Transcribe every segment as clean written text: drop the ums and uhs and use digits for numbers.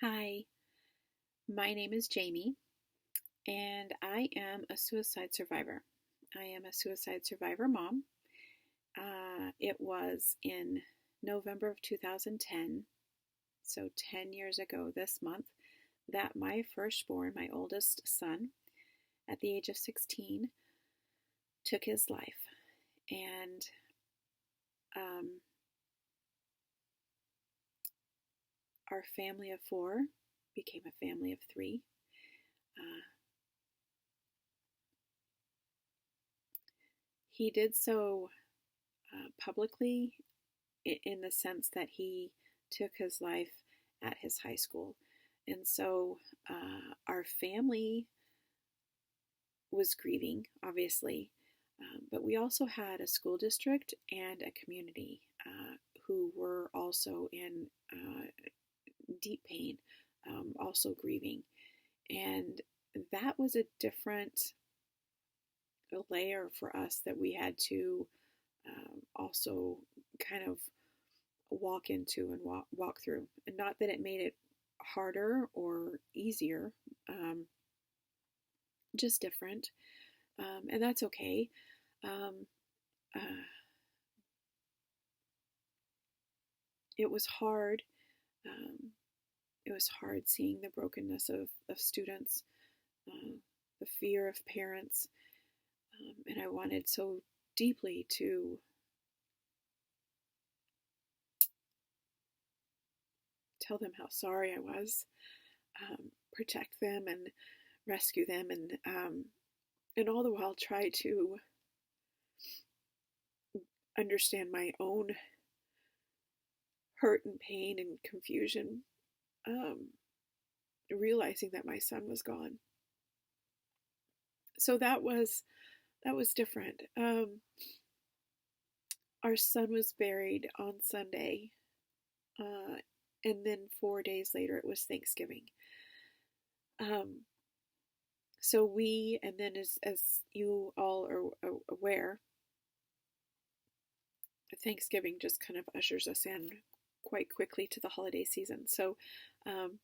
Hi, my name is Jaimie, and I am a suicide survivor. I am a suicide survivor mom. It was in November of 2010, so 10 years ago this month, that my firstborn, my oldest son, at the age of 16, took his life. And um, our family of four became a family of three. Uh, he did so publicly in the sense that he took his life at his high school. And so our family was grieving, obviously, but we also had a school district and a community who were also in deep pain, also grieving. And that was a different layer for us that we had to also kind of walk into and walk through. And not that it made it harder or easier, just different. And that's okay. Um, uh, it was hard. Um, it was hard seeing the brokenness of students, the fear of parents. And I wanted so deeply to tell them how sorry I was, protect them and rescue them, and all the while try to understand my own hurt and pain and confusion, um, realizing that my son was gone. So that was different. Our son was buried on Sunday, uh, and then 4 days later it was Thanksgiving. Um, so and then as you all are aware, Thanksgiving just kind of ushers us in quite quickly to the holiday season. So um,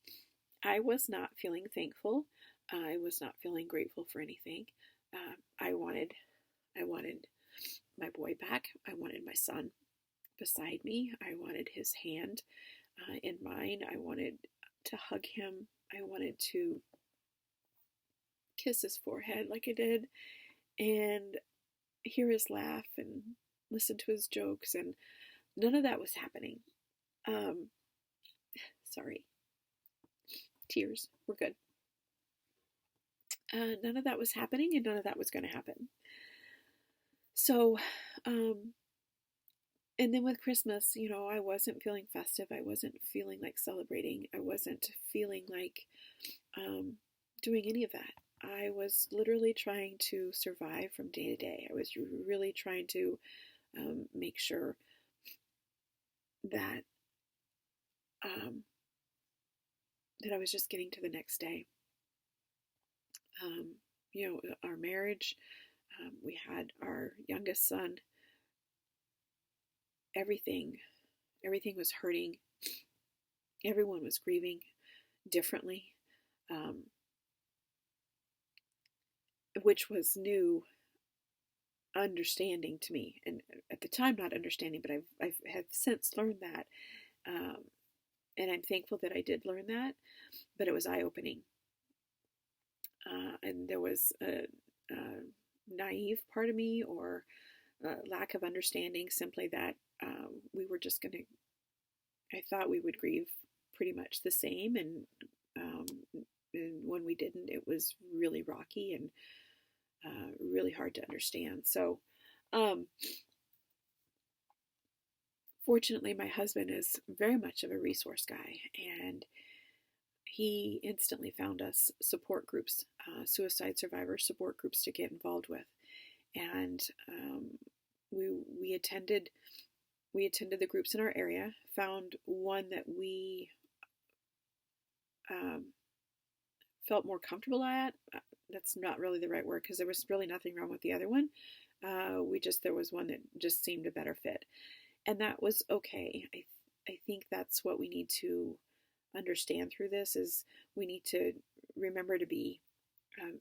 I was not feeling thankful. I was not feeling grateful for anything. I wanted my boy back. I wanted my son beside me. I wanted his hand in mine. I wanted to hug him. I wanted to kiss his forehead like I did and hear his laugh and listen to his jokes. And none of that was happening. Um, Sorry, tears. We're good. None of that was happening, and none of that was going to happen. So, um, and then with Christmas, I wasn't feeling festive. I wasn't feeling like celebrating. I wasn't feeling like doing any of that. I was literally trying to survive from day to day. I was really trying to make sure that um, that I was just getting to the next day. Um, our marriage. We had our youngest son. Everything, everything was hurting. Everyone was grieving differently, um, which was new understanding to me. And at the time, not understanding, but I have since learned that. Um, and I'm thankful that I did learn that, but it was eye opening. And there was a naive part of me or lack of understanding, simply that we were just going to, I thought we would grieve pretty much the same. Um, and when we didn't, it was really rocky and really hard to understand. So, um, fortunately, my husband is very much of a resource guy, and he instantly found us support groups, suicide survivor support groups to get involved with, and we attended the groups in our area. Found one that we um, felt more comfortable at. That's not really the right word, because there was really nothing wrong with the other one. There was one that just seemed a better fit, and that was okay. I think that's what we need to understand through this is we need to remember to be um,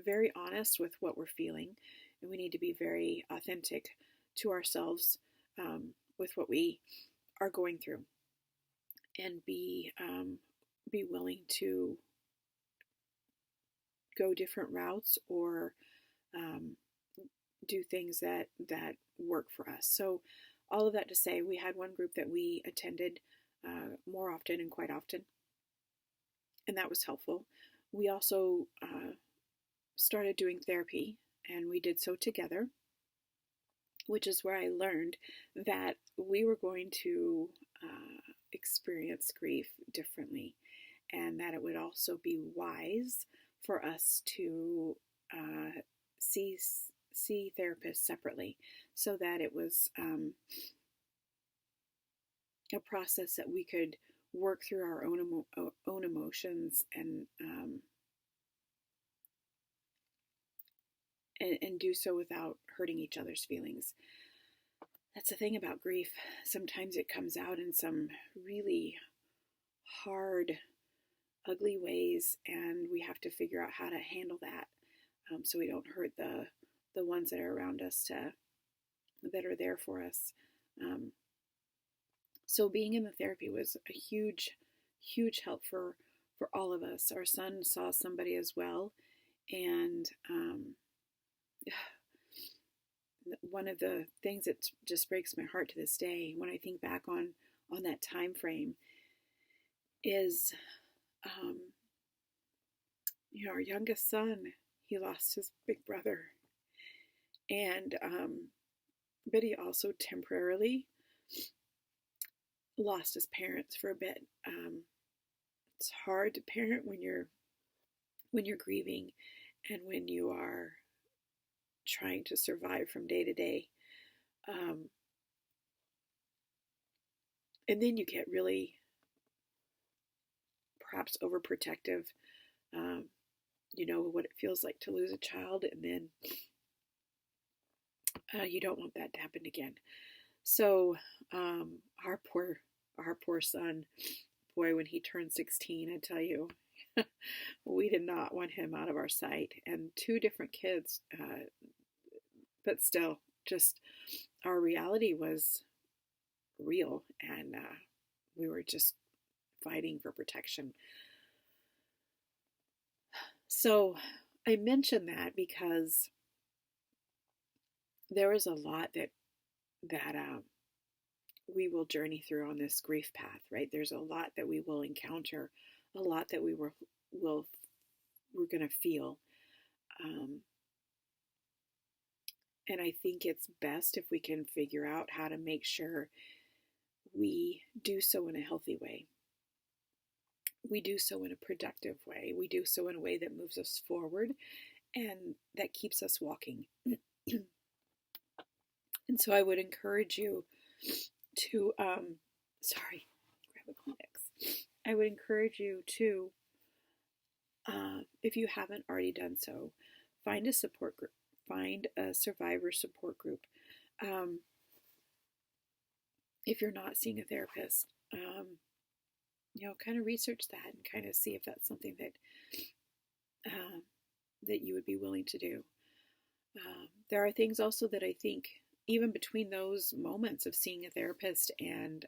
very honest with what we're feeling, and we need to be very authentic to ourselves with what we are going through, and be willing to go different routes or um, do things that work for us. So all of that to say, we had one group that we attended more often and quite often, and that was helpful. We also started doing therapy, and we did so together, which is where I learned that we were going to experience grief differently, and that it would also be wise for us to see therapists separately, so that it was a process that we could work through our own emotions and do so without hurting each other's feelings. That's the thing about grief. Sometimes it comes out in some really hard, ugly ways, and we have to figure out how to handle that so we don't hurt the ones that are around us that are there for us. So being in the therapy was a huge, huge help for all of us. Our son saw somebody as well, and one of the things that just breaks my heart to this day when I think back on that time frame is, our youngest son, he lost his big brother, and but he also temporarily lost his parents for a bit. It's hard to parent when you're grieving and when you are trying to survive from day to day. And then you get really perhaps overprotective. You know what it feels like to lose a child, and then you don't want that to happen again. So our poor son, boy, when he turned 16, I tell you, we did not want him out of our sight. And two different kids, but still, just our reality was real, and we were just fighting for protection. So I mention that because there is a lot that we will journey through on this grief path, right? There's a lot that we will encounter, a lot that we're going to feel. And I think it's best if we can figure out how to make sure we do so in a healthy way. We do so in a productive way. We do so in a way that moves us forward and that keeps us walking. And so I would encourage you to, grab a Kleenex. I would encourage you to, if you haven't already done so, find a support group, find a survivor support group. If you're not seeing a therapist, kind of research that and kind of see if that's something that you would be willing to do. There are things also that I think, even between those moments of seeing a therapist and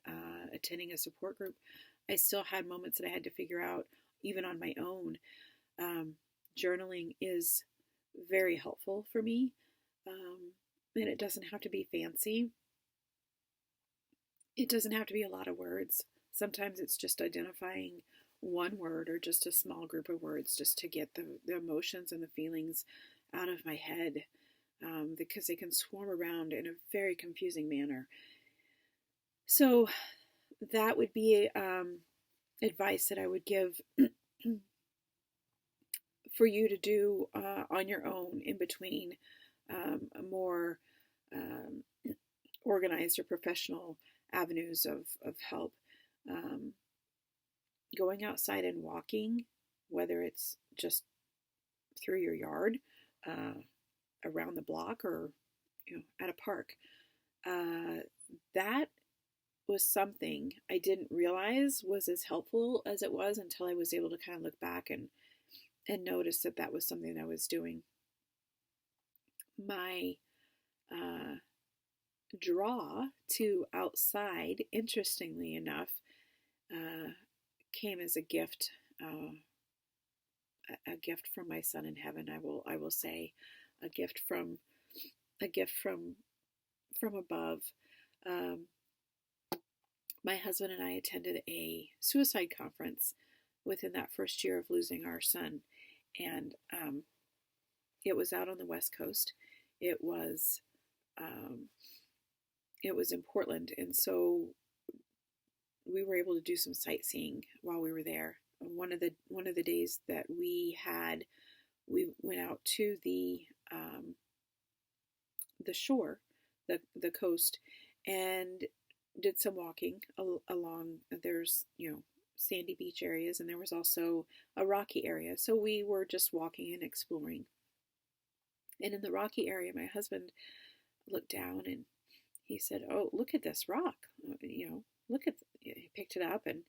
attending a support group, I still had moments that I had to figure out, even on my own. Journaling is very helpful for me, and it doesn't have to be fancy. It doesn't have to be a lot of words. Sometimes it's just identifying one word or just a small group of words just to get the emotions and the feelings out of my head, because they can swarm around in a very confusing manner. So that would be advice that I would give for you to do on your own in between a more organized or professional avenues of help. Going outside and walking, whether it's just through your yard, around the block, or at a park, that was something I didn't realize was as helpful as it was until I was able to kind of look back and notice that that was something I was doing. My uh, draw to outside, interestingly enough, uh, came as a gift, a gift from my son in heaven. I will say, a gift from a gift from above. Um, my husband and I attended a suicide conference within that first year of losing our son, and it was out on the West Coast. It was um, it was in Portland, and so we were able to do some sightseeing while we were there. One of the days that we had, we went out to the shore, the coast, and did some walking along. There's sandy beach areas, and there was also a rocky area. So we were just walking and exploring. And in the rocky area, my husband looked down and he said, "Oh, look at this rock! Look at." He picked it up and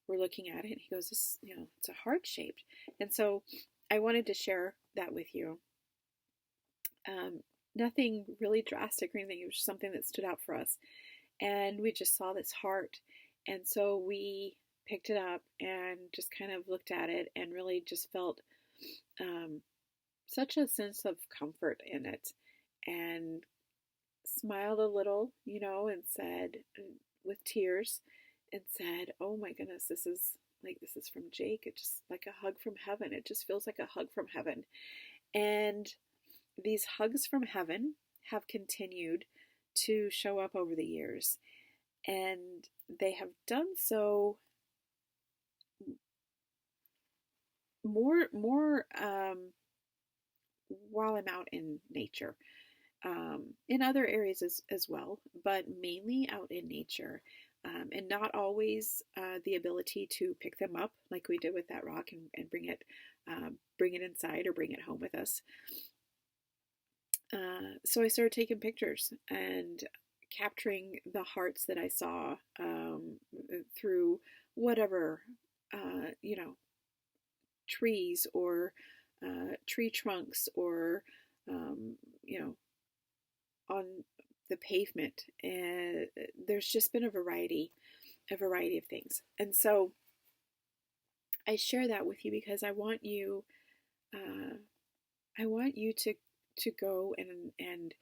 we're looking at it. And he goes, "This, it's a heart shaped." And so I wanted to share that with you. Nothing really drastic or anything. It was just something that stood out for us. And we just saw this heart. And so we picked it up and just kind of looked at it and really just felt such a sense of comfort in it, and smiled a little, and said, with tears, and said, "Oh my goodness, this is from Jake. It's just like a hug from heaven. It just feels like a hug from heaven." And these hugs from heaven have continued to show up over the years, and they have done so more while I'm out in nature, in other areas as well, but mainly out in nature, and not always the ability to pick them up like we did with that rock and bring it inside or bring it home with us. So I started taking pictures and capturing the hearts that I saw through whatever, trees or tree trunks or, on the pavement. And there's just been a variety of things. And so I share that with you because I want you to go and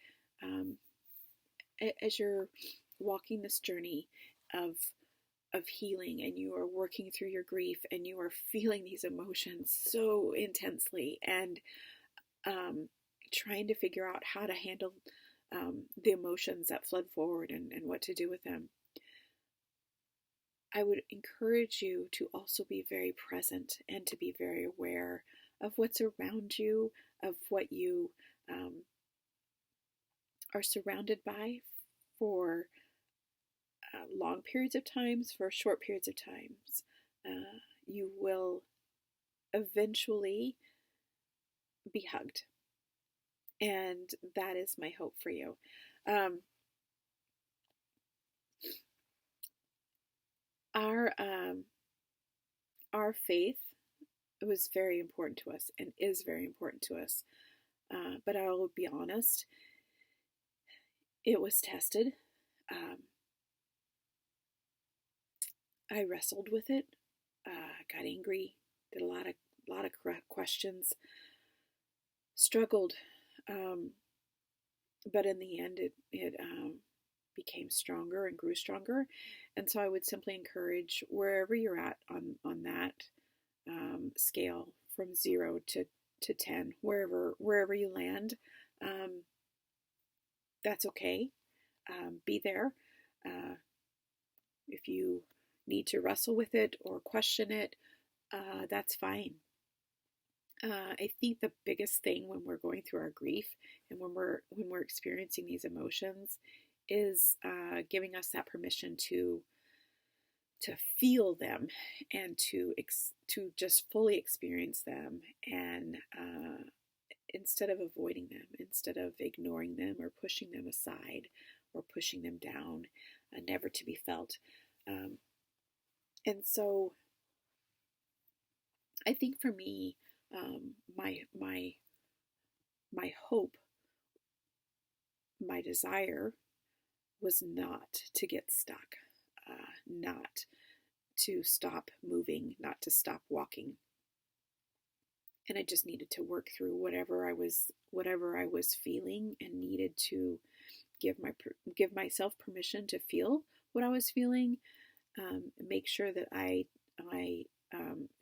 as you're walking this journey of healing, and you are working through your grief, and you are feeling these emotions so intensely, and trying to figure out how to handle the emotions that flood forward, and what to do with them. I would encourage you to also be very present and to be very aware of what's around you, of what you are surrounded by for long periods of times, for short periods of times. You will eventually be hugged. And that is my hope for you. Our faith was very important to us and is very important to us. But I will be honest, it was tested. I wrestled with it, got angry, did a lot of questions, struggled, but in the end, it became stronger and grew stronger. And so I would simply encourage, wherever you're at on that scale, from 0 to 10, wherever you land, that's okay. Be there. If you need to wrestle with it or question it, that's fine. I think the biggest thing when we're going through our grief and when we're experiencing these emotions is giving us that permission to feel them and to just fully experience them, and instead of avoiding them, instead of ignoring them or pushing them aside or pushing them down. never to be felt. And so I think for me, my hope, my desire was not to get stuck, not to stop moving, not to stop walking. And I just needed to work through whatever I was feeling, and needed to give myself permission to feel what I was feeling. Make sure that I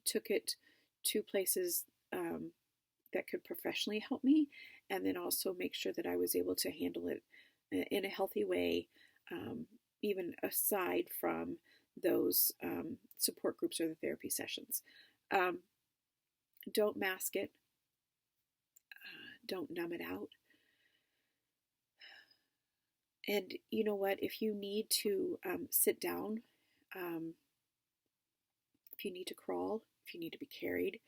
took it to places that could professionally help me, and then also make sure that I was able to handle it in a healthy way, even aside from those support groups or the therapy sessions. Don't mask it. Don't numb it out. And you know what? If you need to sit down, if you need to crawl, if you need to be carried,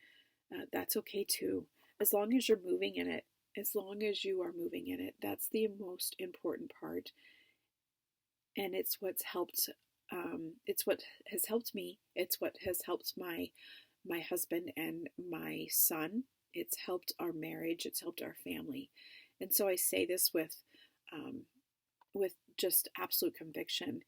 that's okay too. As long as you're moving in it, as long as you are moving in it, that's the most important part. And it's what's helped. It's what has helped me. It's what has helped my husband and my son. It's helped our marriage. It's helped our family. And so I say this with just absolute conviction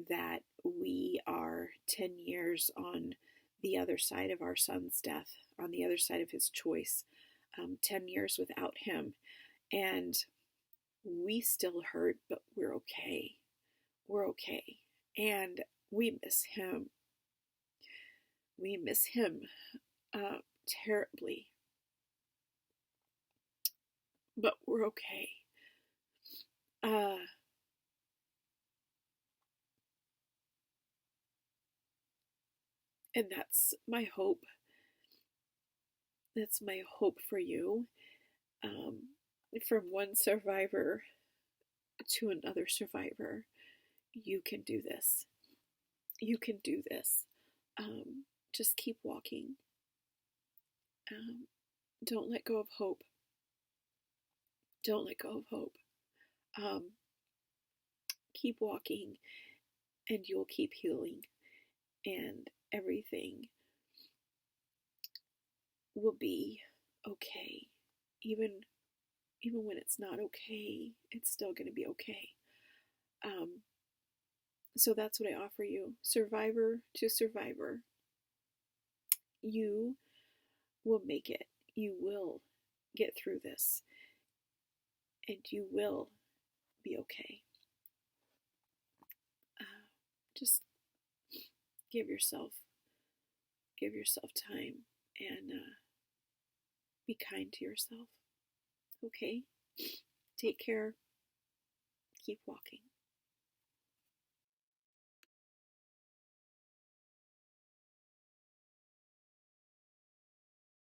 that we are 10 years on the other side of our son's death, on the other side of his choice, 10 years without him. And we still hurt, but we're okay. We're okay. And we miss him. We miss him terribly. But we're okay. And that's my hope. That's my hope for you. From one survivor to another survivor, you can do this. You can do this. Just keep walking. Don't let go of hope. Don't let go of hope. Keep walking, and you'll keep healing, and everything will be okay. Even when it's not okay, it's still going to be okay. So that's what I offer you, survivor to survivor. You will make it. You will get through this, and you will be okay. Just give yourself time, and be kind to yourself. Okay? Take care. Keep walking.